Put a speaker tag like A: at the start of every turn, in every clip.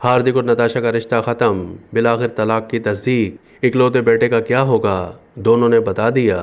A: हार्दिक और नताशा का रिश्ता खत्म, बिलाखिर तलाक की तस्दीक। इकलौते बेटे का क्या होगा, दोनों ने बता दिया।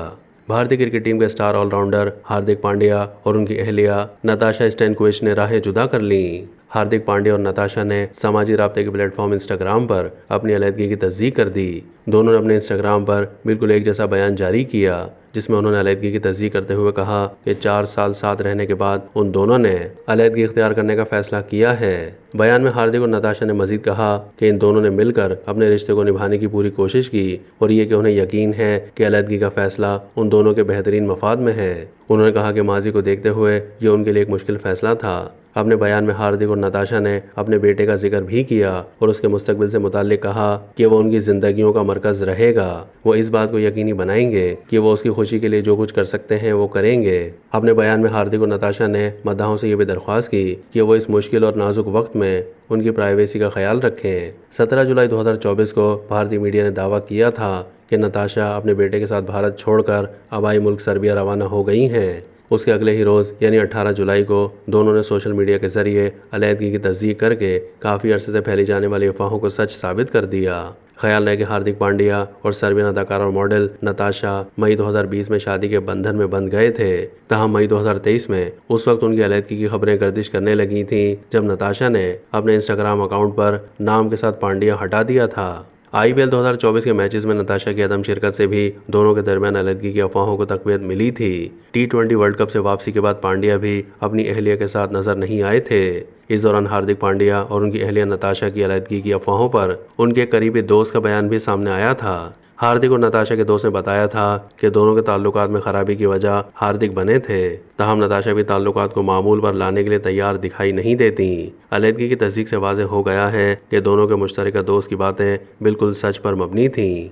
A: भारतीय क्रिकेट टीम के स्टार ऑलराउंडर हार्दिक पांड्या और उनकी अहलिया नताशा स्टैनकोविच ने राहें जुदा कर लीं। हार्दिक पांड्या और नताशा ने सामाजिक राब्ते के प्लेटफॉर्म इंस्टाग्राम पर अपनी अलहदगी की तस्दीक कर दी। दोनों ने अपने इंस्टाग्राम पर बिल्कुल एक जैसा बयान जारी किया, जिसमें उन्होंने अलहदगी की तस्दीक करते हुए कहा कि 4 साल साथ रहने के बाद उन दोनों ने अलहदगी इख्तियार करने का फैसला किया है। बयान में हार्दिक और नताशा ने मजीद कहा कि इन दोनों ने मिलकर अपने रिश्ते को निभाने की पूरी कोशिश की और ये कि उन्हें यकीन है कि अलहदगी का फैसला उन दोनों के बेहतरीन मफाद में है। उन्होंने कहा कि माजी को देखते हुए ये उनके लिए एक मुश्किल फैसला था। अपने बयान में हार्दिक और नताशा ने अपने बेटे का जिक्र भी किया और उसके मुस्तकबिल से मुताल्लिक कहा कि वो उनकी जिंदगियों का मरकज रहेगा। वो इस बात को यकीनी बनाएंगे कि वो उसकी खुशी के लिए जो कुछ कर सकते हैं वो करेंगे। अपने बयान में हार्दिक और नताशा ने मद्दाहों से ये भी दरख्वास्त की कि वो इस मुश्किल और नाजुक वक्त में उनकी प्राइवेसी का ख्याल रखें। 17 जुलाई 2024 को भारतीय मीडिया ने दावा किया था कि नताशा अपने बेटे के साथ भारत छोड़कर आबाई मुल्क सर्बिया रवाना हो गई हैं। उसके अगले ही रोज़ यानी 18 जुलाई को दोनों ने सोशल मीडिया के जरिए अलहदगी की तस्दीक करके काफ़ी अरसे से फैली जाने वाली अफवाहों को सच साबित कर दिया। ख्याल है कि हार्दिक पांड्या और सर्बियन अदाकारा और मॉडल नताशा मई 2020 में शादी के बंधन में बंध गए थे। तहम मई 2023 में उस वक्त उनकी अलहदगी की खबरें गर्दिश करने लगी थीं जब नताशा ने अपने इंस्टाग्राम अकाउंट पर नाम के साथ पांड्या हटा दिया था। IPL 2024 के मैचेस में नताशा की अदम शिरकत से भी दोनों के दरमियान अलहदगी की अफवाहों को तकवीत मिली थी। T20 वर्ल्ड कप से वापसी के बाद पांड्या भी अपनी अहलिया के साथ नजर नहीं आए थे। इस दौरान हार्दिक पांड्या और उनकी अहलिया नताशा की अलहदगी की अफवाहों पर उनके करीबी दोस्त का बयान भी सामने आया था। हार्दिक और नताशा के दोस्त ने बताया था कि दोनों के ताल्लुकात में खराबी की वजह हार्दिक बने थे। तहम नताशा भी ताल्लुकात को मामूल पर लाने के लिए तैयार दिखाई नहीं देती। अलहदगी की तस्दीक से वाज़ेह हो गया है कि दोनों के मुश्तरका दोस्त की बातें बिल्कुल सच पर मबनी थीं।